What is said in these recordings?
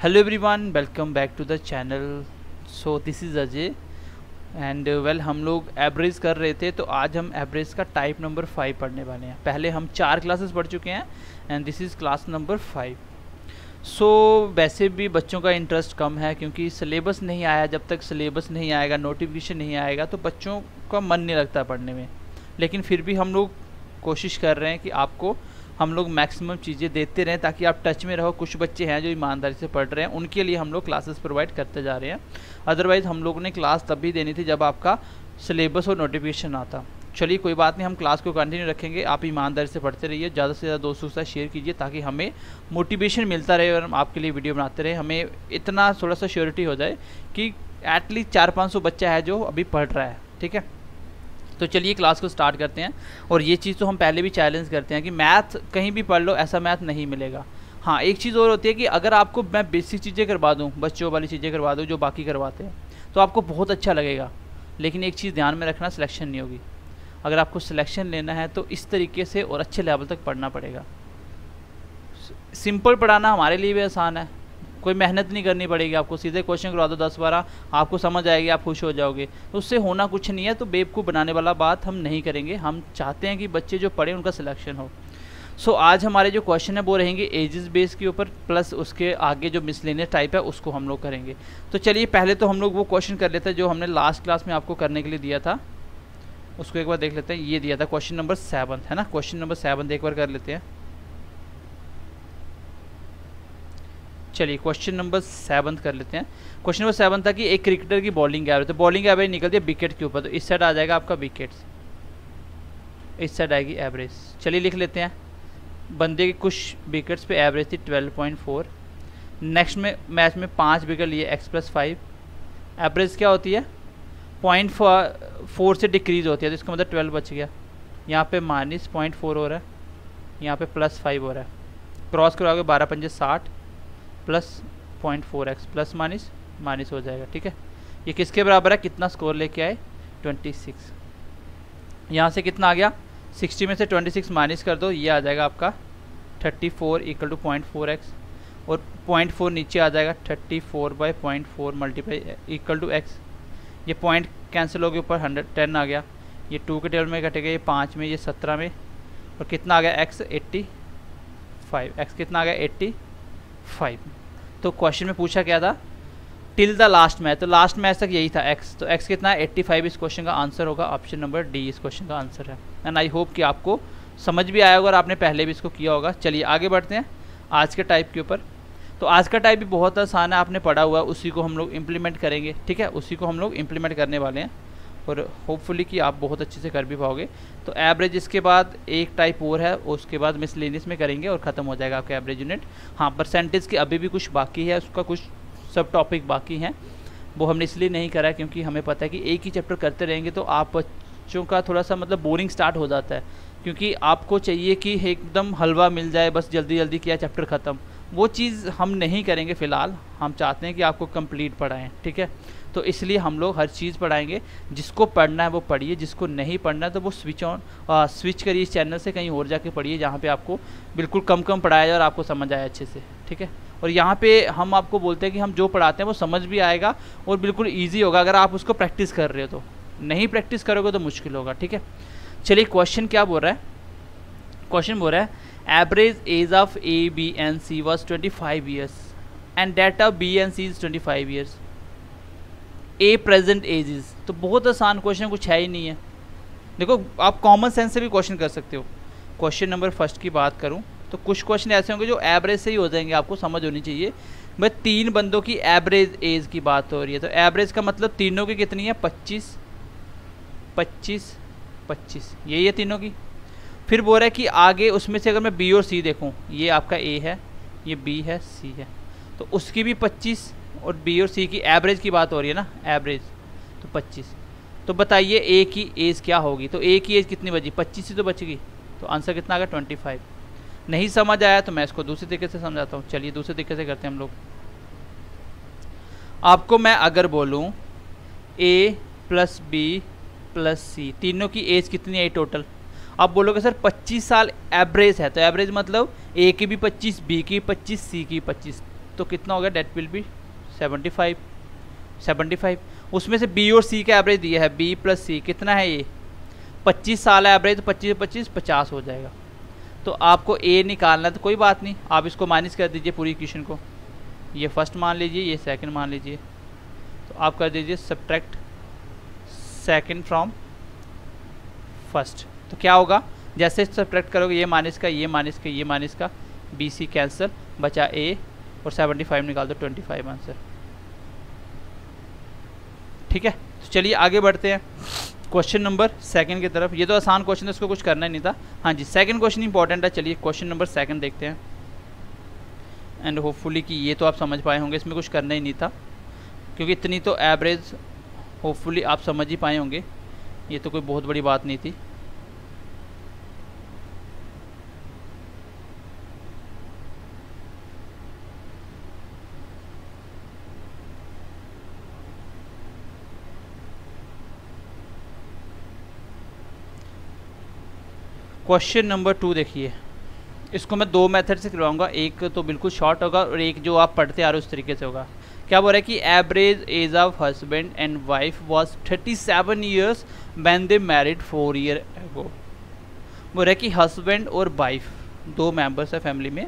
Hello everyone, welcome back to the channel. So this is Ajay and well हम लोग average कर रहे थे, तो आज हम एवरेज का टाइप नंबर 5 पढ़ने वाले हैं। पहले हम 4 क्लासेस पढ़ चुके हैं and this is class number 5। सो वैसे भी बच्चों का इंटरेस्ट कम है क्योंकि सिलेबस नहीं आया। जब तक सिलेबस नहीं आएगा, नोटिफिकेशन नहीं आएगा, तो बच्चों का मन नहीं लगता पढ़ने में। लेकिन फिर भी हम लोग कोशिश कर रहे हैं कि आपको हम लोग मैक्सिमम चीज़ें देते रहें ताकि आप टच में रहो। कुछ बच्चे हैं जो ईमानदारी से पढ़ रहे हैं, उनके लिए हम लोग क्लासेस प्रोवाइड करते जा रहे हैं। अदरवाइज़ हम लोगों ने क्लास तब भी देनी थी जब आपका सिलेबस और नोटिफिकेशन आता। चलिए कोई बात नहीं, हम क्लास को कंटिन्यू रखेंगे। आप ईमानदारी से पढ़ते रहिए, ज़्यादा से ज़्यादा दोस्तों के साथ शेयर कीजिए ताकि हमें मोटिवेशन मिलता रहे और हम आपके लिए वीडियो बनाते रहे। हमें इतना थोड़ा सा श्योरिटी हो जाए कि एटलीस्ट 400-500 बच्चा है जो अभी पढ़ रहा है। ठीक है, तो चलिए क्लास को स्टार्ट करते हैं। और ये चीज़ तो हम पहले भी चैलेंज करते हैं कि मैथ कहीं भी पढ़ लो, ऐसा मैथ नहीं मिलेगा। हाँ, एक चीज़ और होती है कि अगर आपको मैं बेसिक चीज़ें करवा दूँ, बच्चों वाली चीज़ें करवा दूँ जो बाकी करवाते हैं, तो आपको बहुत अच्छा लगेगा। लेकिन एक चीज़ ध्यान में रखना, सिलेक्शन नहीं होगी। अगर आपको सिलेक्शन लेना है तो इस तरीके से और अच्छे लेवल तक पढ़ना पड़ेगा। सिंपल पढ़ाना हमारे लिए भी आसान है, कोई मेहनत नहीं करनी पड़ेगी आपको। सीधे क्वेश्चन करवा दो 10-12, आपको समझ आएगी, आप खुश हो जाओगे। तो उससे होना कुछ नहीं है। तो बेवकूफ़ बनाने वाला बात हम नहीं करेंगे। हम चाहते हैं कि बच्चे जो पढ़ें उनका सिलेक्शन हो। सो आज हमारे जो क्वेश्चन है वो रहेंगे एजेस बेस के ऊपर, प्लस उसके आगे जो मिसलेनियस टाइप है उसको हम लोग करेंगे। तो चलिए पहले तो हम लोग वो क्वेश्चन कर लेते हैं जो हमने लास्ट क्लास में आपको करने के लिए दिया था। उसको एक बार देख लेते हैं। ये दिया था क्वेश्चन नंबर 7 है ना। क्वेश्चन नंबर 7 एक बार कर लेते हैं। चलिए क्वेश्चन नंबर 7 कर लेते हैं। क्वेश्चन नंबर 7 था कि एक क्रिकेटर की बॉलिंग एवरेज, तो बॉलिंग एवरेज निकलती है विकेट के ऊपर, तो इस साइड आ जाएगा आपका विकेट्स, इस साइड आएगी एवरेज। चलिए लिख लेते हैं। बंदे के कुछ विकेट्स पे एवरेज थी 12.4। नेक्स्ट में मैच में 5 विकेट लिए x+5। एवरेज क्या होती है 0.4 से डिक्रीज होती है, तो इसका मतलब 12 बच गया। यहाँ पे -0.4 हो रहा है, यहाँ पे +5 हो रहा है। क्रॉस करोगे 12×5 = 60 प्लस 0.4x प्लस माइनस हो जाएगा। ठीक है, ये किसके बराबर है, कितना स्कोर लेके आए 26। यहाँ से कितना आ गया 60 में से 26 माइनस कर दो, ये आ जाएगा आपका 34 = 0.4x। और 0.4 नीचे आ जाएगा 34/0.4 मल्टीप्लाई = x। ये पॉइंट कैंसिल हो गया, ऊपर 110 आ गया। ये 2 के टेबल में कटेगा, ये 5 में, ये 17 में। और कितना आ गया x 85। x कितना आ गया 85। तो क्वेश्चन में पूछा क्या था, टिल द लास्ट मैच, तो लास्ट मैच तक यही था x। तो x कितना है 85। इस क्वेश्चन का आंसर होगा ऑप्शन नंबर डी, इस क्वेश्चन का आंसर है। एंड आई होप कि आपको समझ भी आया होगा और आपने पहले भी इसको किया होगा। चलिए आगे बढ़ते हैं आज के टाइप के ऊपर। तो आज का टाइप भी बहुत आसान है, आपने पढ़ा हुआ है, उसी को हम लोग इम्प्लीमेंट करेंगे। ठीक है, उसी को हम लोग इम्प्लीमेंट करने वाले हैं और होपफुली कि आप बहुत अच्छे से कर भी पाओगे। तो एवरेज इसके बाद एक टाइप और है, उसके बाद मिसलेनियस में करेंगे और ख़त्म हो जाएगा आपका एवरेज यूनिट। हाँ, परसेंटेज के अभी भी कुछ बाकी है, उसका कुछ सब टॉपिक बाकी हैं, वो हमने इसलिए नहीं करा क्योंकि हमें पता है कि एक ही चैप्टर करते रहेंगे तो आप बच्चों का थोड़ा सा मतलब बोरिंग स्टार्ट हो जाता है। क्योंकि आपको चाहिए कि एकदम हलवा मिल जाए, बस जल्दी जल्दी किया चैप्टर ख़त्म। वो चीज़ हम नहीं करेंगे फ़िलहाल। हम चाहते हैं कि आपको कंप्लीट पढ़ाएं। ठीक है, तो इसलिए हम लोग हर चीज़ पढ़ाएंगे। जिसको पढ़ना है वो पढ़िए, जिसको नहीं पढ़ना है तो वो स्विच करिए इस चैनल से, कहीं और जाके पढ़िए जहाँ पे आपको बिल्कुल कम पढ़ाया जाए और आपको समझ आए अच्छे से। ठीक है, और यहाँ पे हम आपको बोलते हैं कि हम जो पढ़ाते हैं वो समझ भी आएगा और बिल्कुल ईजी होगा अगर आप उसको प्रैक्टिस कर रहे हो। तो नहीं प्रैक्टिस करोगे तो मुश्किल होगा। ठीक है, चलिए क्वेश्चन क्या बोल रहा है। क्वेश्चन बोल रहा है average age of A, B and C was 25 years and that of B and C is 25 years. A present age is। तो बहुत आसान क्वेश्चन, कुछ है ही नहीं है। देखो आप कॉमन सेंस से भी क्वेश्चन कर सकते हो। क्वेश्चन नंबर 1 की बात करूं तो कुछ क्वेश्चन ऐसे होंगे जो एवरेज से ही हो जाएंगे, आपको समझ होनी चाहिए। भाई 3 बंदों की एवरेज एज की बात हो रही है, तो एवरेज का मतलब तीनों की कितनी है 25 25 25, यही है तीनों की। फिर बोल रहा है कि आगे उसमें से अगर मैं B और C देखूं, ये आपका A है, ये B है, C है, तो उसकी भी 25 और B और C की एवरेज की बात हो रही है ना, एवरेज तो 25। तो बताइए A की एज क्या होगी। तो A की एज कितनी बची, 25 ही तो बचेगी। तो आंसर कितना आ गया 25। नहीं समझ आया तो मैं इसको दूसरे तरीके से समझाता हूँ। चलिए दूसरे तरीके से करते हैं हम लोग। आपको मैं अगर बोलूँ A + B + C तीनों की एज कितनी है टोटल, आप बोलोगे सर 25 साल एवरेज है, तो एवरेज मतलब A की भी 25, B की 25, C की 25। तो कितना हो गया, डेट विल बी 75। उसमें से बी और सी का एवरेज दिया है, बी प्लस सी कितना है, ये 25 साल है एवरेज, तो 25 50 हो जाएगा। तो आपको ए निकालना है, तो कोई बात नहीं, आप इसको माइनस कर दीजिए पूरी इक्वेशन को, ये फर्स्ट मान लीजिए, ये सेकंड मान लीजिए, तो आप कर दीजिए सब्ट्रैक्ट सेकंड फ्रॉम फर्स्ट। तो क्या होगा, जैसे सब्ट्रैक्ट करोगे ये माइनस का, ये माइनस का, ये माइनस का, बी सी कैंसिल, बचा ए और 75 निकाल दो, 25 आंसर। ठीक है, तो चलिए आगे बढ़ते हैं क्वेश्चन नंबर सेकंड की तरफ। ये तो आसान क्वेश्चन है, इसको कुछ करना ही नहीं था। हाँ जी, सेकंड क्वेश्चन इंपॉर्टेंट है। चलिए क्वेश्चन नंबर सेकंड देखते हैं, एंड होपफुली कि ये तो आप समझ पाए होंगे, इसमें कुछ करना ही नहीं था, क्योंकि इतनी तो एवरेज होपफुली आप समझ ही पाए होंगे, ये तो कोई बहुत बड़ी बात नहीं थी। क्वेश्चन नंबर 2 देखिए, इसको मैं 2 मेथड से करवाऊंगा, एक तो बिल्कुल शॉर्ट होगा और एक जो आप पढ़ते आ रहे हो उस तरीके से होगा। क्या बोल रहा है कि average age of husband and wife was 37 years when they married 4 year ago. बोल रहा है कि हस्बैंड और वाइफ 2 मेंबर्स है फैमिली में,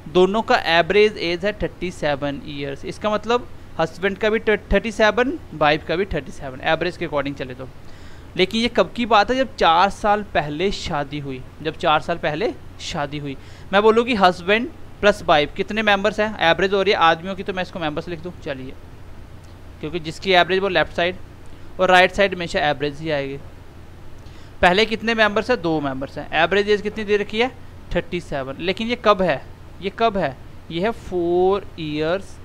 दोनों का एवरेज एज है 37 ईयर्स। इसका मतलब हस्बैंड का भी 37, वाइफ का भी 37, एवरेज के अकॉर्डिंग चले तो। लेकिन ये कब की बात है, जब 4 साल पहले शादी हुई, जब 4 साल पहले शादी हुई। मैं बोलूँ कि हस्बैंड प्लस वाइफ कितने मेंबर्स हैं, एवरेज हो रही है आदमियों की, तो मैं इसको मेंबर्स लिख दूँ। चलिए, क्योंकि जिसकी एवरेज वो लेफ्ट साइड और राइट साइड हमेशा एवरेज ही आएगी। पहले कितने मेंबर्स हैं, 2 मेंबर्स हैं, एवरेज एज कितनी दे रखी है, 37। लेकिन ये कब है, ये कब है, ये है 4 ईयर्स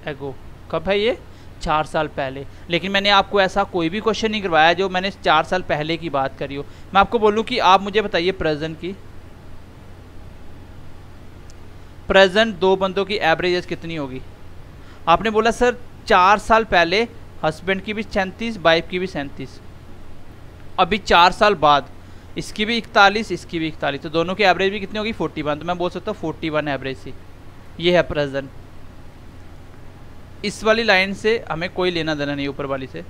एगो। कब है ये, 4 साल पहले। लेकिन मैंने आपको ऐसा कोई भी क्वेश्चन नहीं करवाया जो मैंने 4 साल पहले की बात करी हो। मैं आपको बोलूँ कि आप मुझे बताइए प्रेजेंट की, प्रेजेंट 2 बंदों की एवरेज एज कितनी होगी। आपने बोला सर 4 साल पहले हस्बैंड की भी 37, वाइफ की भी 37, अभी 4 साल बाद इसकी भी 41, इसकी भी 41, तो दोनों की एवरेज भी कितनी होगी, 41। तो मैं बोल सकता हूँ 41 एवरेज सी, ये है प्रेजेंट। इस वाली लाइन से हमें कोई लेना देना नहीं, ऊपर वाली से।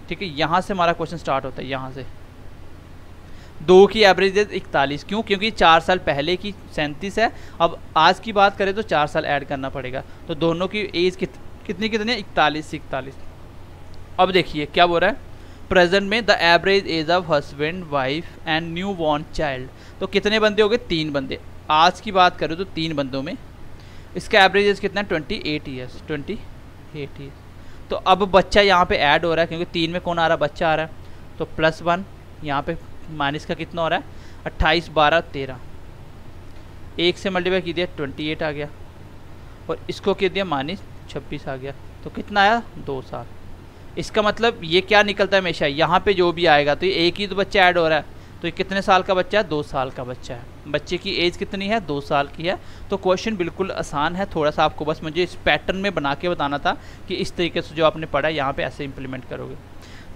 ठीक है, यहाँ से हमारा क्वेश्चन स्टार्ट होता है, यहाँ से 2 की एवरेज 41, क्यों, क्योंकि 4 साल पहले की 37 है। अब आज की बात करें तो 4 साल ऐड करना पड़ेगा, तो दोनों की एज कितनी है, 41। अब देखिए क्या बोल रहा है, प्रेजेंट में the average age of husband wife and new born child. तो कितने बंदे हो गए, 3 बंदे। आज की बात करें तो 3 बंदों में इसका एवरेज एज कितना है, 28 ईयर्स, 28 ईयर्स। तो अब बच्चा यहाँ पे ऐड हो रहा है, क्योंकि 3 में कौन आ रहा है, बच्चा आ रहा है, तो +1 यहाँ पे माइनस का कितना हो रहा है, 28 12 13, 1 से मल्टीप्लाई की दिया 28 आ गया, और इसको कर दिया -26 आ गया, तो कितना आया, 2 साल। इसका मतलब ये क्या निकलता है हमेशा, यहाँ पे जो भी आएगा तो ये एक ही तो बच्चा ऐड हो रहा है, तो ये कितने साल का बच्चा है, 2 साल का बच्चा है। बच्चे की एज कितनी है, 2 साल की है। तो क्वेश्चन बिल्कुल आसान है, थोड़ा सा आपको बस मुझे इस पैटर्न में बना के बताना था कि इस तरीके से जो आपने पढ़ा है यहाँ पे ऐसे इंप्लीमेंट करोगे।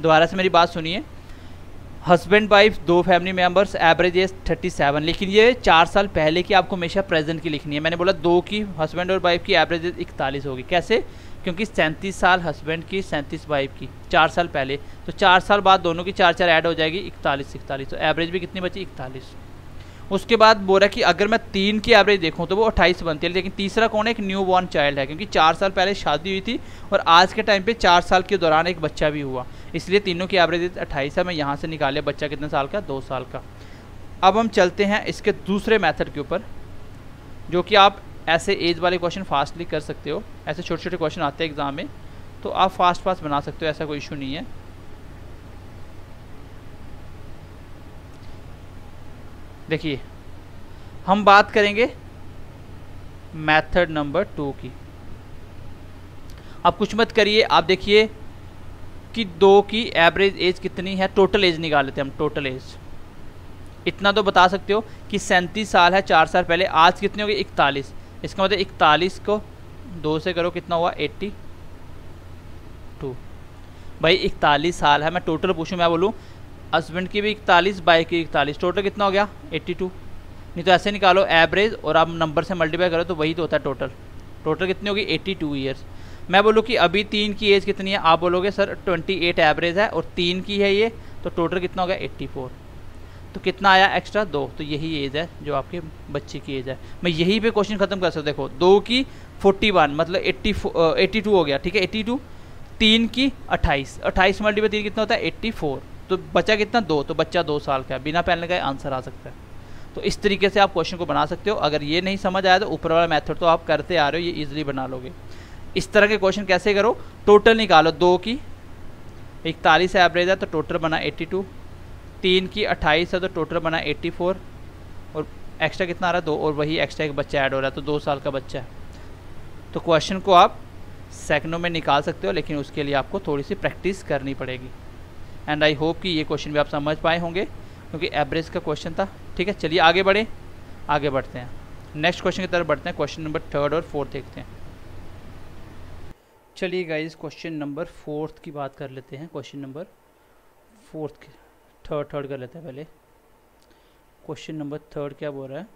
दोबारा से मेरी बात सुनिए, husband wife 2 family members, average age 37, लेकिन ये 4 साल पहले की आपको हमेशा प्रेजेंट की लिखनी है। मैंने बोला 2 की हस्बैंड और वाइफ की एवरेज एज 41 होगी, कैसे, क्योंकि 37 साल हस्बैंड की, 37 वाइफ की, 4 साल पहले, तो 4 साल बाद दोनों की 4 ऐड हो जाएगी, 41, तो एवरेज भी कितनी बची, 41। उसके बाद बोला कि अगर मैं 3 की एवरेज देखूं तो वो 28 बनती है, लेकिन तीसरा कौन है, एक न्यू बॉर्न चाइल्ड है, क्योंकि 4 साल पहले शादी हुई थी और आज के टाइम पे 4 साल के दौरान एक बच्चा भी हुआ, इसलिए तीनों की एवरेज 28 है। मैं यहाँ से निकाले बच्चा कितने साल का, 2 साल का। अब हम चलते हैं इसके दूसरे मेथड के ऊपर, जो कि आप ऐसे एज वाले क्वेश्चन फास्टली कर सकते हो। ऐसे छोटे छोटे क्वेश्चन आते हैं एग्जाम में, तो आप फास्ट बना सकते हो, ऐसा कोई इशू नहीं है। देखिए हम बात करेंगे मेथड नंबर 2 की। आप कुछ मत करिए, आप देखिए कि 2 की एवरेज एज कितनी है, टोटल एज निकाल लेते हैं हम, टोटल एज। इतना तो बता सकते हो कि 37 साल है 4 साल पहले, आज कितनी होगी, 41। इसका मतलब 41 को 2 से करो, कितना हुआ, 82। भाई 41 साल है, मैं टोटल पूछूं, मैं बोलूँ हस्बैंड की भी 41, वाइफ की 41, टोटल कितना हो गया, 82। नहीं तो ऐसे निकालो एवरेज और आप नंबर से मल्टीप्लाई करो तो वही तो होता है टोटल। टोटल कितनी होगी 82 ईयर्स। मैं बोलूँ कि अभी 3 की एज कितनी है, आप बोलोगे सर 28 एवरेज है और 3 की है ये, तो टोटल कितना हो गया 84। तो कितना आया एक्स्ट्रा 2, तो यही एज है जो आपके बच्चे की एज है। मैं यहीं पे क्वेश्चन खत्म कर सकता हूँ। देखो 2 की 41 मतलब 82 हो गया, ठीक है 82। 3 की 28 मल्टीप्लाई 3 कितना होता है 84, तो बचा कितना 2, तो बच्चा 2 साल का है, बिना पहनने का आंसर आ सकता है। तो इस तरीके से आप क्वेश्चन को बना सकते हो। अगर ये नहीं समझ आया तो ऊपर वाला मेथड तो आप करते आ रहे हो, ये इजीली बना लोगे। इस तरह के क्वेश्चन कैसे करो, टोटल निकालो। 2 की 41 एवरेज है तो टोटल बना 82, 3 की 28 है तो टोटल बना 84, और एक्स्ट्रा कितना आ रहा है 2, और वही एक्स्ट्रा एक बच्चा ऐड हो रहा है तो 2 साल का बच्चा है। तो क्वेश्चन को आप सेकंडों में निकाल सकते हो, लेकिन उसके लिए आपको थोड़ी सी प्रैक्टिस करनी पड़ेगी। एंड आई होप कि ये क्वेश्चन भी आप समझ पाए होंगे, क्योंकि एवरेज का क्वेश्चन था। ठीक है, चलिए आगे बढ़ते हैं नेक्स्ट क्वेश्चन की तरफ बढ़ते हैं। क्वेश्चन नंबर 3 और 4 देखते हैं। चलिए गाइस क्वेश्चन नंबर 4 की बात कर लेते हैं। क्वेश्चन नंबर 4 की थर्ड कर लेते हैं पहले। क्वेश्चन नंबर 3 क्या बोल रहा है,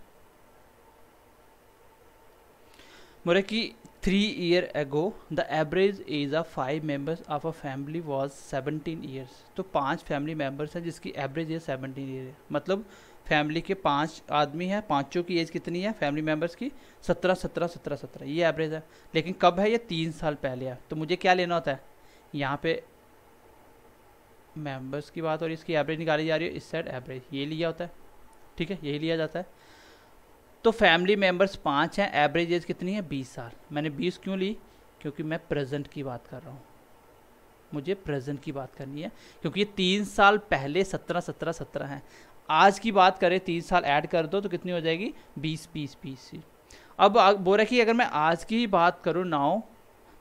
बोल रहा है कि 3 years ago the average age of 5 members of a family was 17 years। तो 5 फैमिली मेम्बर्स हैं जिसकी एवरेज एज 17 ईयर है। मतलब फैमिली के 5 आदमी हैं, पाँचों की एज कितनी है फैमिली मेम्बर्स की 17 ये एवरेज है। लेकिन कब है ये 3 साल पहले है। तो मुझे क्या लेना होता है, यहाँ पे मेंबर्स की बात और इसकी एवरेज निकाली जा रही है, इस साइड एवरेज ये लिया होता है। ठीक है, यही लिया जाता है। तो फैमिली मेंबर्स 5 हैं, एवरेज एज कितनी है 20 साल। मैंने 20 क्यों ली, क्योंकि मैं प्रेजेंट की बात कर रहा हूँ, मुझे प्रेजेंट की बात करनी है, क्योंकि ये 3 साल पहले 17 हैं। आज की बात करें 3 साल ऐड कर दो तो कितनी हो जाएगी 20। अब बोल रहा है कि अगर मैं आज की ही बात करूँ, now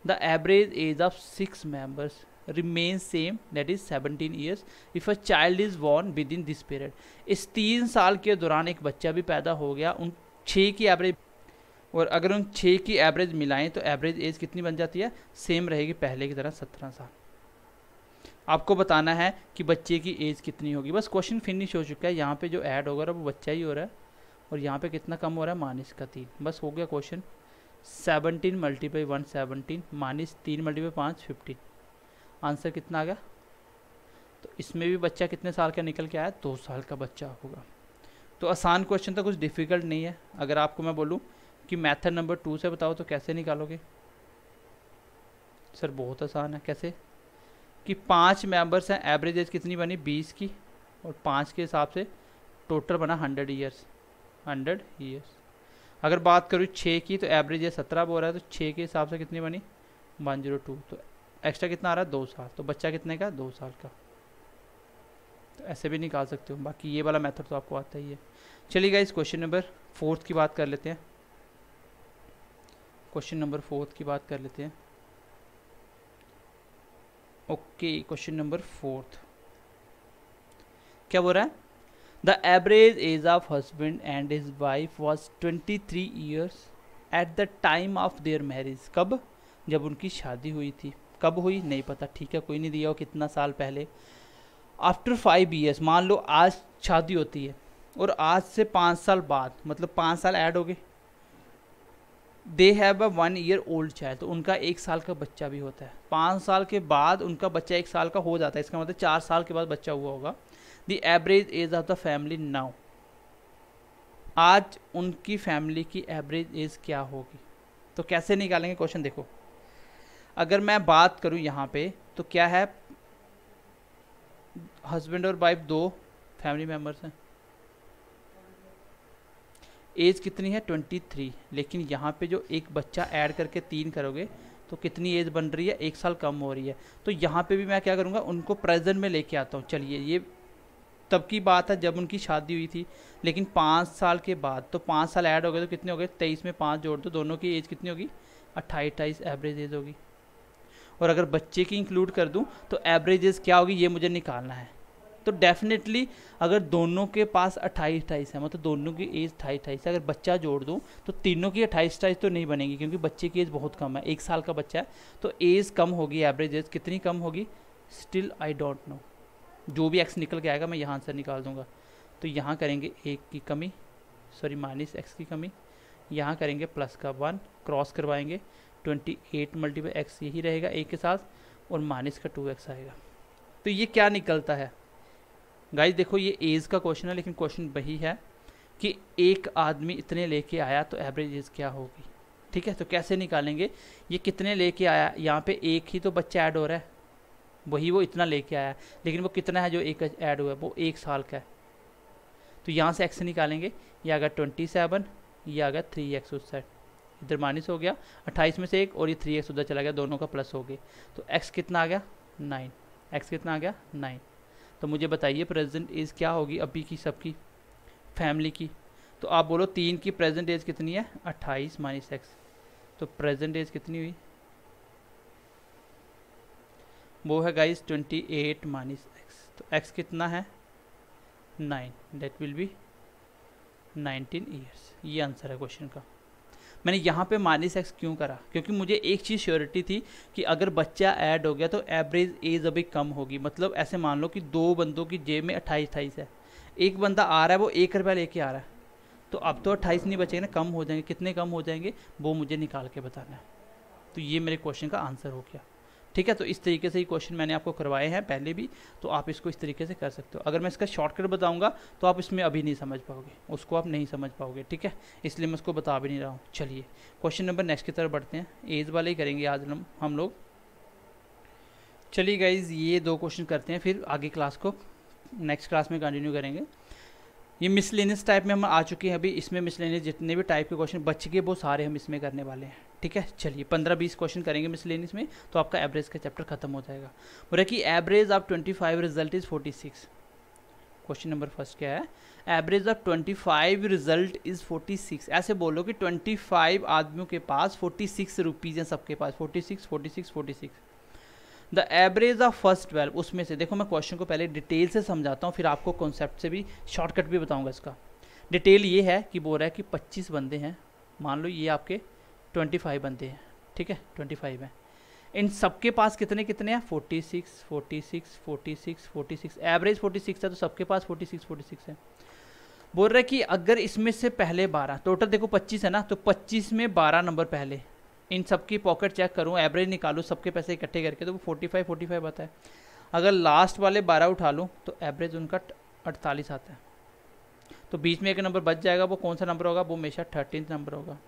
the average age of 6 members remain same, that is 17 years if a child is born with in this period. इस 3 साल के दौरान एक बच्चा भी पैदा हो गया, उन 6 की एवरेज, और अगर उन 6 की एवरेज मिलाएं तो एवरेज एज कितनी बन जाती है, सेम रहेगी पहले की तरह 17 साल। आपको बताना है कि बच्चे की एज कितनी होगी। बस क्वेश्चन फिनिश हो चुका है। यहाँ पे जो ऐड होगा वो बच्चा ही हो रहा है, और यहाँ पे कितना कम हो रहा है माइनस का 3, बस हो गया question. 17 multiply 1 17 minus 3 multiply 5 15, answer कितना आ गया। तो इसमें भी बच्चा कितने साल का निकल के आया, 2 साल का बच्चा होगा। तो आसान क्वेश्चन था, कुछ डिफ़िकल्ट नहीं है। अगर आपको मैं बोलूँ कि मेथड नंबर 2 से बताओ तो कैसे निकालोगे, सर बहुत आसान है। कैसे कि 5 मेंबर्स हैं, एवरेज एज कितनी बनी 20 की, और 5 के हिसाब से टोटल बना 100 ईयर्स। अगर बात करूँ 6 की तो एवरेज एज 17 बोल रहा है, तो 6 के हिसाब से कितनी बनी 102, तो एक्स्ट्रा कितना आ रहा है 2 साल, तो बच्चा कितने का 2 साल का। तो ऐसे भी निकाल सकते हो। बाकी ये वाला मेथड तो आपको आता ही है। चलिए गाइस क्वेश्चन नंबर 4 की बात कर लेते हैं। क्वेश्चन नंबर 4 की बात कर लेते हैं। ओके, क्वेश्चन नंबर 4 क्या बोल रहा है, the average age of husband and his wife was 23 years at the time of their marriage. कब, जब उनकी शादी हुई थी। कब हुई नहीं पता, ठीक है, कोई नहीं दिया हो कितना साल पहले। आफ्टर 5 ईयर्स, मान लो आज शादी होती है और आज से 5 साल बाद, मतलब 5 साल ऐड हो गए। They have a 1 year old child, तो उनका 1 साल का बच्चा भी होता है। 5 साल के बाद उनका बच्चा 1 साल का हो जाता है, इसका मतलब 4 साल के बाद बच्चा हुआ होगा। The average age of the family now, आज उनकी फैमिली की एवरेज एज क्या होगी। तो कैसे निकालेंगे क्वेश्चन, देखो अगर मैं बात करूं यहाँ पे तो क्या है, हस्बैंड और वाइफ 2 फैमिली मेंबर्स हैं, एज कितनी है 23, लेकिन यहाँ पे जो एक बच्चा ऐड करके 3 करोगे तो कितनी एज बन रही है, 1 साल कम हो रही है। तो यहाँ पे भी मैं क्या करूँगा, उनको प्रेजेंट में लेके आता हूँ। चलिए ये तब की बात है जब उनकी शादी हुई थी, लेकिन 5 साल के बाद, तो 5 साल ऐड हो गए तो कितने हो गए, 23 में 5 जोड़ दो, दोनों की एज कितनी होगी 28 एवरेज एज होगी। और अगर बच्चे की इंक्लूड कर दूं तो एवरेज एज क्या होगी, ये मुझे निकालना है। तो डेफिनेटली अगर दोनों के पास 28 है, मतलब दोनों की एज 28 है, अगर बच्चा जोड़ दूं तो तीनों की 28 तो नहीं बनेगी, क्योंकि बच्चे की एज बहुत कम है, 1 साल का बच्चा है, तो एज कम होगी। एवरेज एज कितनी कम होगी, स्टिल आई डोंट नो। जो भी एक्स निकल के आएगा मैं यहाँ से निकाल दूंगा। तो यहाँ करेंगे 1 की कमी, सॉरी माइनस एक्स की कमी, यहाँ करेंगे प्लस का 1, क्रॉस करवाएंगे 28 मल्टीप्लाई एक्स यही रहेगा एक के साथ, और माइनस का 2x आएगा। तो ये क्या निकलता है गाइस, देखो ये एज का क्वेश्चन है, लेकिन क्वेश्चन वही है कि एक आदमी इतने लेके आया तो एवरेज एज क्या होगी। ठीक है, तो कैसे निकालेंगे, ये कितने लेके आया, यहाँ पे एक ही तो बच्चा ऐड हो रहा है, वही वो इतना लेके आया, लेकिन वो कितना है जो एक ऐड हुआ है, वो 1 साल का है। तो यहाँ से x से निकालेंगे, ये आ गया 27, ये आ गया 3x उस साइड, इधर माइनस हो गया 28 में से 1, और ये 3x उधर चला गया, दोनों का प्लस हो गया। तो x कितना आ गया 9, x कितना आ गया 9। तो मुझे बताइए प्रेजेंट एज क्या होगी अभी की सबकी फैमिली की। तो आप बोलो 3 की प्रेजेंट एज कितनी है 28 माइनस x, तो प्रेजेंट एज कितनी हुई, वो है गाइस 28 माइनस x। तो x कितना है 9, डेट विल बी 19 ईयर्स। ये आंसर है क्वेश्चन का। मैंने यहाँ पे माइनस एक्स क्यों करा, क्योंकि मुझे एक चीज़ श्योरिटी थी कि अगर बच्चा ऐड हो गया तो एवरेज एज अभी कम होगी। मतलब ऐसे मान लो कि 2 बंदों की जेब में 28 है, एक बंदा आ रहा है वो 1 रुपया लेके आ रहा है, तो अब तो 28 नहीं बचेगा ना, कम हो जाएंगे। कितने कम हो जाएंगे वो मुझे निकाल के बताना है। तो ये मेरे क्वेश्चन का आंसर हो गया। ठीक है, तो इस तरीके से ही क्वेश्चन मैंने आपको करवाए हैं पहले भी, तो आप इसको इस तरीके से कर सकते हो। अगर मैं इसका शॉर्टकट बताऊंगा तो आप इसमें अभी नहीं समझ पाओगे, उसको आप नहीं समझ पाओगे। ठीक है, इसलिए मैं उसको बता भी नहीं रहा हूँ। चलिए क्वेश्चन नंबर नेक्स्ट की तरफ बढ़ते हैं, एज वाले ही करेंगे आज हम लोग। चलिए गाइज ये 2 क्वेश्चन करते हैं, फिर आगे क्लास को नेक्स्ट क्लास में कंटिन्यू करेंगे। ये मिसलेनियस टाइप में हम आ चुके हैं अभी, इसमें मिसलेनियस जितने भी टाइप के क्वेश्चन बच गए वो सारे हम इसमें करने वाले हैं। ठीक है, चलिए 15-20 क्वेश्चन करेंगे मिसलेनियस में, तो आपका एवरेज का चैप्टर खत्म हो जाएगा। बोला कि average of 25 result is 46। Question number first क्या है, एवरेज ऑफ 25 रिजल्ट इज 46। ऐसे बोलो कि 25 आदमियों के पास 46 रुपीज़ हैं, सबके पास 46 46 46। द एवरेज ऑफ फर्स्ट 12, उसमें से देखो मैं क्वेश्चन को पहले डिटेल से समझाता हूँ, फिर आपको कॉन्सेप्ट से भी शॉर्टकट भी बताऊँगा इसका। डिटेल ये है कि बोल रहा है कि 25 बंदे हैं, मान लो ये आपके 25 बंदे हैं। ठीक है, 25 हैं, इन सबके पास कितने कितने हैं 46 46 46 46, एवरेज 46 है तो सबके पास 46 46 है। बोल रहा है कि अगर इसमें से पहले 12, टोटल देखो 25 है ना, तो 25 में 12 नंबर पहले, इन सबकी पॉकेट चेक करूँ, एवरेज निकालूँ सबके पैसे इकट्ठे करके, तो वो 45 45 आता है। अगर लास्ट वाले 12 उठा लूँ तो एवरेज उनका 48 आता है। तो बीच में एक नंबर बच जाएगा, वो कौन सा नंबर होगा, वो हमेशा 13 नंबर होगा।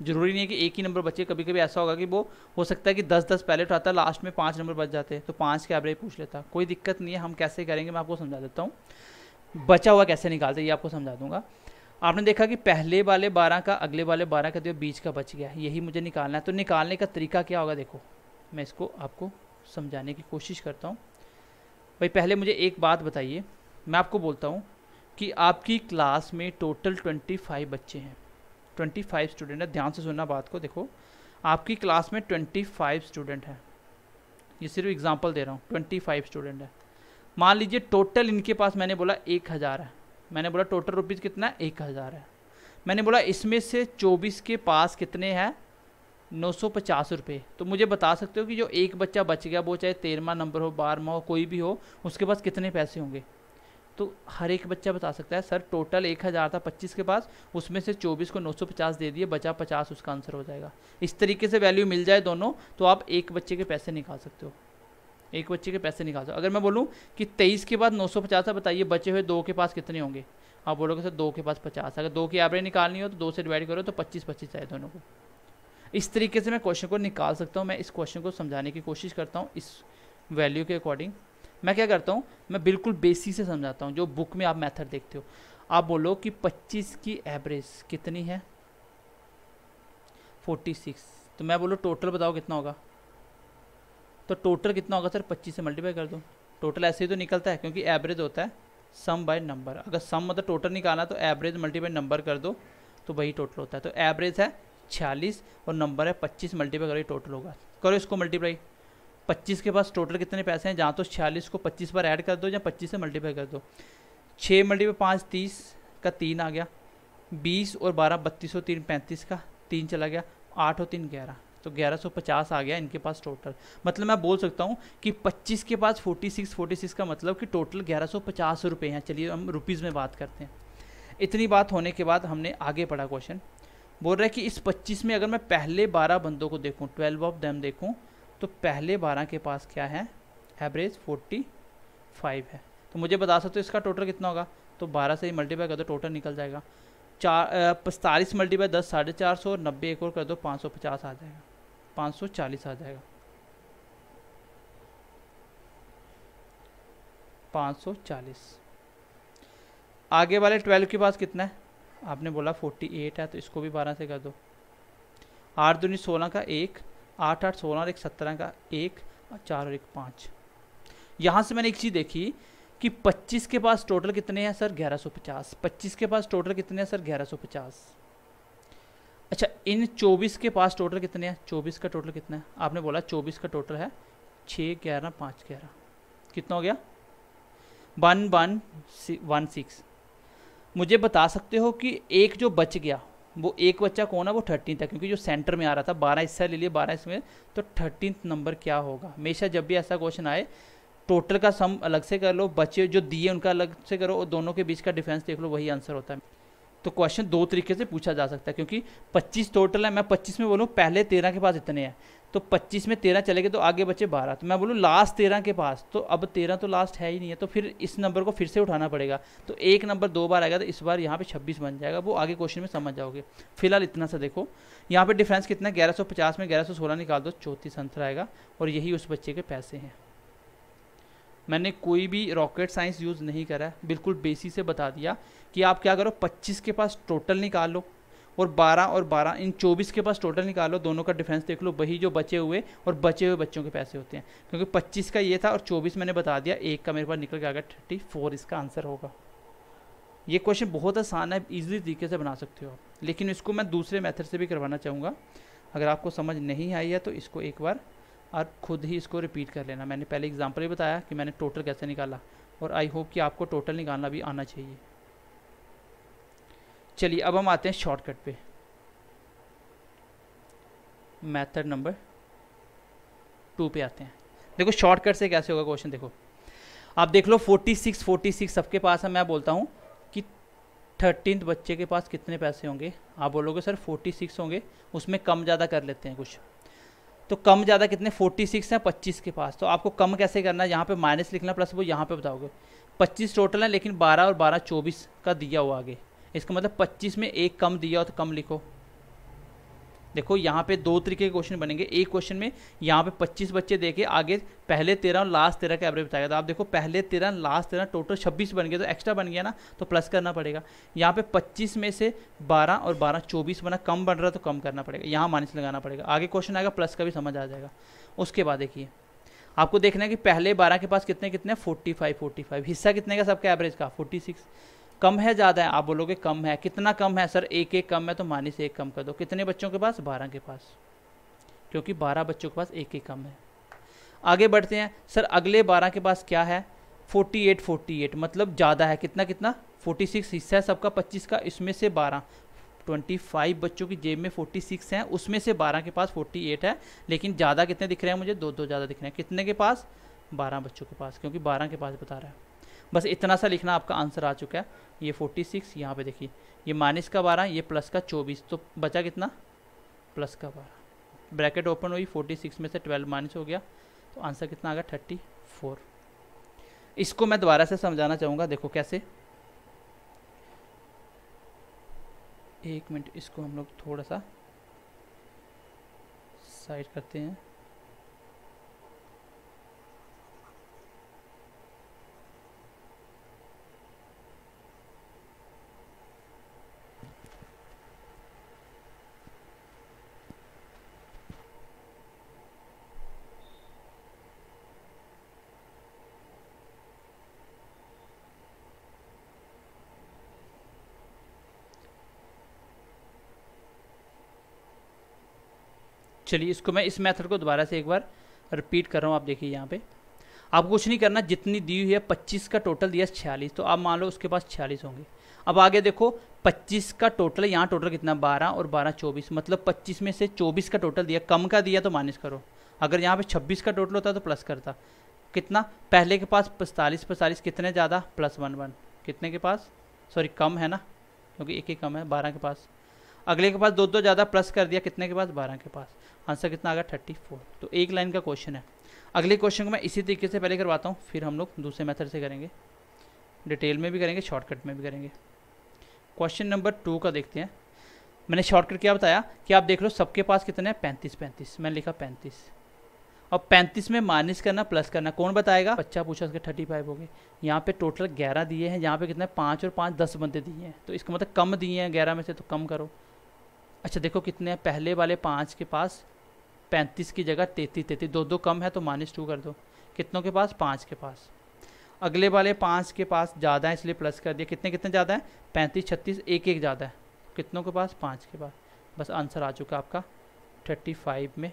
जरूरी नहीं है कि एक ही नंबर बचे, कभी कभी ऐसा होगा कि वो हो सकता है कि 10-10 पहले उठाता है, लास्ट में 5 नंबर बच जाते हैं, तो 5 के एवरेज पूछ लेता। कोई दिक्कत नहीं है, हम कैसे करेंगे मैं आपको समझा देता हूँ। बचा हुआ कैसे निकालते ये आपको समझा दूंगा। आपने देखा कि पहले वाले 12 का अगले वाले 12 का दिया, बीच का बच गया, यही मुझे निकालना है। तो निकालने का तरीका क्या होगा, देखो मैं इसको आपको समझाने की कोशिश करता हूँ। भाई पहले मुझे एक बात बताइए, मैं आपको बोलता हूँ कि आपकी क्लास में टोटल 25 बच्चे हैं, 25 स्टूडेंट है। ध्यान से सुनना बात को, देखो आपकी क्लास में 25 स्टूडेंट हैं, ये सिर्फ एग्जांपल दे रहा हूँ, 25 स्टूडेंट है। मान लीजिए टोटल इनके पास मैंने बोला 1000 है, मैंने बोला टोटल रुपीज़ कितना है 1000 है। मैंने बोला इसमें से 24 के पास कितने हैं 950 रुपये। तो मुझे बता सकते हो कि जो एक बच्चा बच गया, वो चाहे 13वां नंबर हो 12वां हो कोई भी हो, उसके पास कितने पैसे होंगे। तो हर एक बच्चा बता सकता है सर टोटल 1000 था 25 के पास, उसमें से 24 को 950 दे दिए, बचा 50, उसका आंसर हो जाएगा। इस तरीके से वैल्यू मिल जाए दोनों, तो आप एक बच्चे के पैसे निकाल सकते हो, एक बच्चे के पैसे निकाल सकते हो। अगर मैं बोलूँ कि 23 के बाद 950 है, बताइए बचे हुए 2 के पास कितने होंगे। आप बोलोगे सर 2 के पास 50, अगर 2 की एवरेज निकालनी हो तो 2 से डिवाइड करो तो 25-25 चाहिए दोनों को। इस तरीके से मैं क्वेश्चन को निकाल सकता हूँ। मैं इस क्वेश्चन को समझाने की कोशिश करता हूँ इस वैल्यू के अकॉर्डिंग। मैं क्या करता हूँ, मैं बिल्कुल बेसिक से समझाता हूँ, जो बुक में आप मेथड देखते हो। आप बोलो कि 25 की एवरेज कितनी है 46, तो मैं बोलो टोटल बताओ कितना होगा। तो टोटल कितना होगा सर 25 से मल्टीप्लाई कर दो। टोटल ऐसे ही तो निकलता है, क्योंकि एवरेज होता है सम बाय नंबर। अगर सम मतलब टोटल निकालना तो एवरेज मल्टीप्लाई नंबर कर दो तो वही टोटल होता है। तो एवरेज है 46 और नंबर है 25, मल्टीप्लाई करो टोटल होगा। करो इसको मल्टीप्लाई, 25 के पास टोटल कितने पैसे हैं, जहाँ तो 46 को 25 पर ऐड कर दो या 25 से मल्टीप्लाई कर दो। 6 मल्टीप्लाई 5 30 का 3 आ गया, 20 और 12 32 और 3 35 का 3 चला गया, 8 और 3 11, तो 1150 आ गया इनके पास टोटल। मतलब मैं बोल सकता हूँ कि 25 के पास 46 का मतलब कि टोटल 1150 रुपये हैं। चलिए हम रुपीज़ में बात करते हैं। इतनी बात होने के बाद हमने आगे पढ़ा क्वेश्चन। बोल रहा है कि इस 25 में अगर मैं पहले 12 बंदों को देखूं, 12 ऑफ देम देखूं, तो पहले 12 के पास क्या है, एवरेज 45 है। तो मुझे बता सकते हो इसका टोटल कितना होगा। तो 12 से ही मल्टीप्लाई कर दो, टोटल निकल जाएगा 45 मल्टीप्लाई 10 450, और 90 एक और कर दो 550 आ जाएगा, 540 आ जाएगा, 540। आगे वाले 12 के पास कितना है, आपने बोला 48 है, तो इसको भी 12 से कर दो। 8 दूनी 16 का 1, 8 8 16 और 1 17 का 1, 4 और 1 5। यहाँ से मैंने एक चीज़ देखी कि 25 के पास टोटल कितने हैं सर, 1150। 25 के पास टोटल कितने हैं सर, 1150। अच्छा, इन 24 के पास टोटल कितने हैं, 24 का टोटल कितना है, आपने बोला 24 का टोटल है 6 11 5 11, कितना हो गया 1116। मुझे बता सकते हो कि एक जो बच गया, वो एक बच्चा कौन है, वो 13 था, क्योंकि जो सेंटर में आ रहा था 12 हिस्सा ले लिए, 12 इसमें, तो 13 नंबर क्या होगा। हमेशा जब भी ऐसा क्वेश्चन आए टोटल का सम अलग से कर लो, बचे जो दिए उनका अलग से करो, और दोनों के बीच का डिफरेंस देख लो, वही आंसर होता है। तो क्वेश्चन दो तरीके से पूछा जा सकता है, क्योंकि 25 टोटल है, मैं 25 में बोलूँ पहले 13 के पास इतने हैं, तो 25 में 13 चले गए तो आगे बचे 12, तो मैं बोलूँ लास्ट 13 के पास, तो अब 13 तो लास्ट है ही नहीं है, तो फिर इस नंबर को फिर से उठाना पड़ेगा। तो एक नंबर 2 बार आएगा, तो इस बार यहाँ पे 26 बन जाएगा, वो आगे क्वेश्चन में समझ जाओगे। फिलहाल इतना सा देखो, यहाँ पे डिफरेंस कितना है, 1150 में 1116 निकाल दो, 34 आंसर आएगा, और यही उस बच्चे के पैसे हैं। मैंने कोई भी रॉकेट साइंस यूज़ नहीं करा है, बिल्कुल बेसिक से बता दिया कि आप क्या करो, 25 के पास टोटल निकाल लो, और 12 और 12 इन 24 के पास टोटल निकालो, दोनों का डिफरेंस देख लो, वही जो बचे हुए और बचे हुए बच्चों के पैसे होते हैं। क्योंकि 25 का ये था और 24 मैंने बता दिया, एक का मेरे पास निकल के आ गया 34, इसका आंसर होगा। ये क्वेश्चन बहुत आसान है, ईजिली तरीके से बना सकते हो आप, लेकिन इसको मैं दूसरे मेथड से भी करवाना चाहूँगा। अगर आपको समझ नहीं आई है तो इसको एक बार आप खुद ही इसको रिपीट कर लेना। मैंने पहले एग्जाम्पल ही बताया कि मैंने टोटल कैसे निकाला, और आई होप कि आपको टोटल निकालना भी आना चाहिए। चलिए अब हम आते हैं शॉर्टकट पे, मेथड नंबर 2 पे आते हैं। देखो शॉर्टकट से कैसे होगा क्वेश्चन, देखो आप देख लो 46 सबके पास है, मैं बोलता हूँ कि 13th बच्चे के पास कितने पैसे होंगे, आप बोलोगे सर 46 होंगे, उसमें कम ज़्यादा कर लेते हैं कुछ, तो कम ज़्यादा कितने, 46 हैं 25 के पास, तो आपको कम कैसे करना है, यहाँ पे माइनस लिखना प्लस वो यहाँ पे बताओगे। 25 टोटल है, लेकिन 12 और 12 24 का दिया हुआ आगे, इसका मतलब 25 में एक कम दिया हो तो कम लिखो। देखो यहाँ पे दो तरीके के क्वेश्चन बनेंगे, एक क्वेश्चन में यहाँ पे 25 बच्चे देके आगे पहले 13 और लास्ट 13 का एवरेज बताएगा, तो आप देखो पहले 13 लास्ट 13 टोटल 26 बन गया, तो एक्स्ट्रा बन गया ना, तो प्लस करना पड़ेगा। यहाँ पे 25 में से 12 और 12 24 बना, कम बन रहा तो कम करना पड़ेगा, यहाँ माइनस लगाना पड़ेगा। आगे क्वेश्चन आएगा प्लस का भी समझ आ जाएगा। उसके बाद देखिए आपको देखना है कि पहले 12 के पास कितने 45 हिस्सा कितने का सबका एवरेज का 46, कम है ज़्यादा है, आप बोलोगे कम है, कितना कम है सर, एक एक कम है, तो -1 कम कर दो। कितने बच्चों के पास, 12 के पास, क्योंकि 12 बच्चों के पास एक एक कम है। आगे बढ़ते हैं, सर अगले 12 के पास क्या है, 48 मतलब ज़्यादा है, कितना 46 हिस्सा है सबका 25 का, इसमें से 12 25 बच्चों की जेब में 46 हैं, उसमें से 12 के पास 48 है, लेकिन ज़्यादा कितने दिख रहे हैं मुझे, दो ज़्यादा दिख रहे हैं। कितने के पास, 12 बच्चों के पास, क्योंकि 12 के पास बता रहा है। बस इतना सा लिखना, आपका आंसर आ चुका है। ये 46, यहाँ पे देखिए ये माइनस का 12, ये प्लस का 24, तो बचा कितना, प्लस का 12, ब्रैकेट ओपन हुई, 46 में से 12 माइनस हो गया, तो आंसर कितना आ गया 34। इसको मैं दोबारा से समझाना चाहूँगा, देखो कैसे, एक मिनट, इसको हम लोग थोड़ा सा साइड करते हैं। चलिए इसको मैं इस मेथड को दोबारा से एक बार रिपीट कर रहा हूँ। आप देखिए यहाँ पे आपको कुछ नहीं करना, जितनी दी हुई है 25 का टोटल दिया 46, तो आप मान लो उसके पास 46 होंगे। अब आगे देखो 25 का टोटल, यहाँ टोटल कितना 12 और 12 24, मतलब 25 में से 24 का टोटल दिया, कम का दिया तो माइनस करो। अगर यहाँ पे 26 का टोटल होता तो प्लस करता, कितना, पहले के पास 45 कितने ज़्यादा, +1 कितने के पास, सॉरी कम है ना, क्योंकि एक ही कम है 12 के पास। अगले के पास दो दो ज़्यादा, प्लस कर दिया, कितने के पास 12 के पास। आंसर कितना आ गया 34। तो एक लाइन का क्वेश्चन है। अगले क्वेश्चन को मैं इसी तरीके से पहले करवाता हूँ, फिर हम लोग दूसरे मेथड से करेंगे, डिटेल में भी करेंगे, शॉर्टकट में भी करेंगे। क्वेश्चन नंबर 2 का देखते हैं। मैंने शॉर्टकट क्या बताया कि आप देख लो सबके पास कितने हैं 35 35, मैंने लिखा 35। अब 35 में माइनस करना प्लस करना कौन बताएगा, बच्चा पूछा, उसके 35 हो गए। यहाँ पे टोटल 11 दिए हैं, यहाँ पे कितने 5 और 5 10 बंदे दिए हैं, तो इसका मतलब कम दिए हैं 11 में से, तो कम करो। अच्छा देखो कितने हैं, पहले वाले 5 के पास 35 की जगह 33 33, दो दो कम है तो -2 कर दो। कितनों के पास 5 के पास। अगले वाले 5 के पास ज़्यादा है इसलिए प्लस कर दिया, कितने कितने ज़्यादा है 35 36, एक एक ज़्यादा है, कितनों के पास 5 के पास। बस आंसर आ चुका आपका 35 में।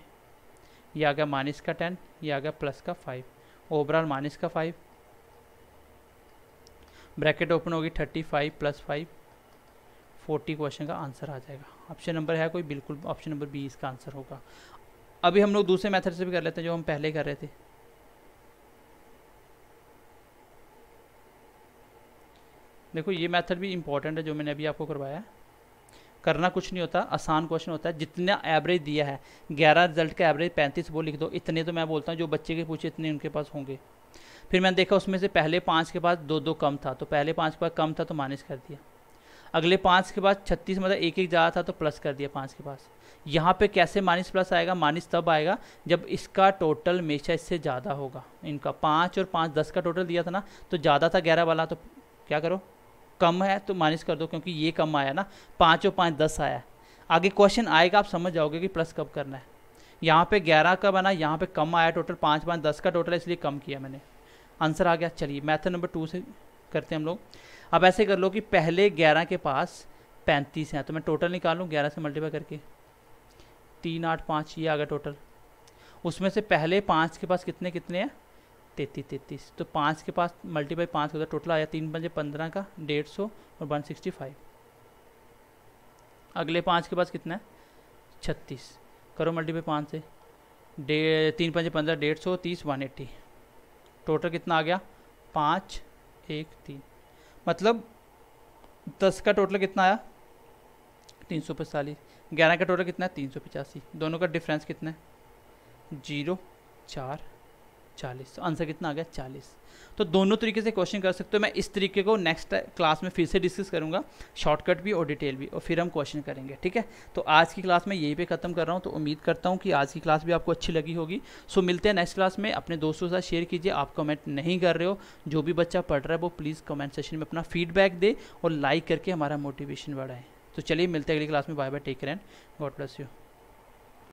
ये आ गया माइनस का 10, ये आ गया प्लस का 5, ओवरऑल माइनस का 5, ब्रैकेट ओपन होगी 35 + 5 40 क्वेश्चन का आंसर आ जाएगा। ऑप्शन नंबर है कोई, बिल्कुल ऑप्शन नंबर बी इसका आंसर होगा। अभी हम लोग दूसरे मेथड से भी कर लेते हैं जो हम पहले कर रहे थे। देखो ये मेथड भी इंपॉर्टेंट है जो मैंने अभी आपको करवाया है। करना कुछ नहीं होता, आसान क्वेश्चन होता है। जितना एवरेज दिया है 11 रिजल्ट का एवरेज 35 वो लिख दो, इतने तो मैं बोलता हूँ जो बच्चे के पूछे इतने उनके पास होंगे। फिर मैंने देखा उसमें से पहले 5 के पास दो दो कम था, तो पहले 5 के पास कम था तो माइनस कर दिया। अगले 5 के पास 36 मतलब एक एक ज़्यादा था तो प्लस कर दिया 5 के पास। यहाँ पे कैसे माइनस प्लस आएगा, माइनस तब आएगा जब इसका टोटल हमेशा इससे ज़्यादा होगा। इनका 5 और 5 10 का टोटल दिया था ना, तो ज़्यादा था 11 वाला, तो क्या करो कम है तो माइनस कर दो, क्योंकि ये कम आया ना, 5 और 5 10 आया। आगे क्वेश्चन आएगा आप समझ जाओगे कि प्लस कब करना है। यहाँ पे 11 का बना, यहाँ पे कम आया टोटल 5 5 10 का टोटल है इसलिए कम किया मैंने, आंसर आ गया। चलिए मेथड नंबर 2 से करते हैं हम लोग। अब ऐसे कर लो कि पहले 11 के पास 35 हैं, तो मैं टोटल निकालूँ 11 से मल्टीप्लाई करके, 3 8 5 ये आ गया टोटल। उसमें से पहले 5 के पास कितने कितने हैं 33 33, तो 5 के पास मल्टीप्लाई 5 होता टोटल आया 3 5 15 का 150 और 165। अगले 5 के पास कितना है 36, करो मल्टीप्लाई 5 से, 3 5 15 150 30 180, टोटल कितना आ गया 5 1 3, मतलब 10 का टोटल कितना आया 345, 11 का टोटल कितना है 385, दोनों का डिफरेंस कितना है 0 4 40, तो आंसर कितना आ गया 40। तो दोनों तरीके से क्वेश्चन कर सकते हो। मैं इस तरीके को नेक्स्ट क्लास में फिर से डिस्कस करूंगा, शॉर्टकट भी और डिटेल भी, और फिर हम क्वेश्चन करेंगे, ठीक है। तो आज की क्लास में यहीं पे ख़त्म कर रहा हूँ। तो उम्मीद करता हूँ कि आज की क्लास भी आपको अच्छी लगी होगी। सो मिलते हैं नेक्स्ट क्लास में। अपने दोस्तों के साथ शेयर कीजिए। आप कमेंट नहीं कर रहे हो, जो भी बच्चा पढ़ रहा है वो प्लीज़ कमेंट सेक्शन में अपना फीडबैक दे और लाइक करके हमारा मोटिवेशन बढ़ाए। तो चलिए मिलते हैं अगली क्लास में। Bye bye, take care and God bless you.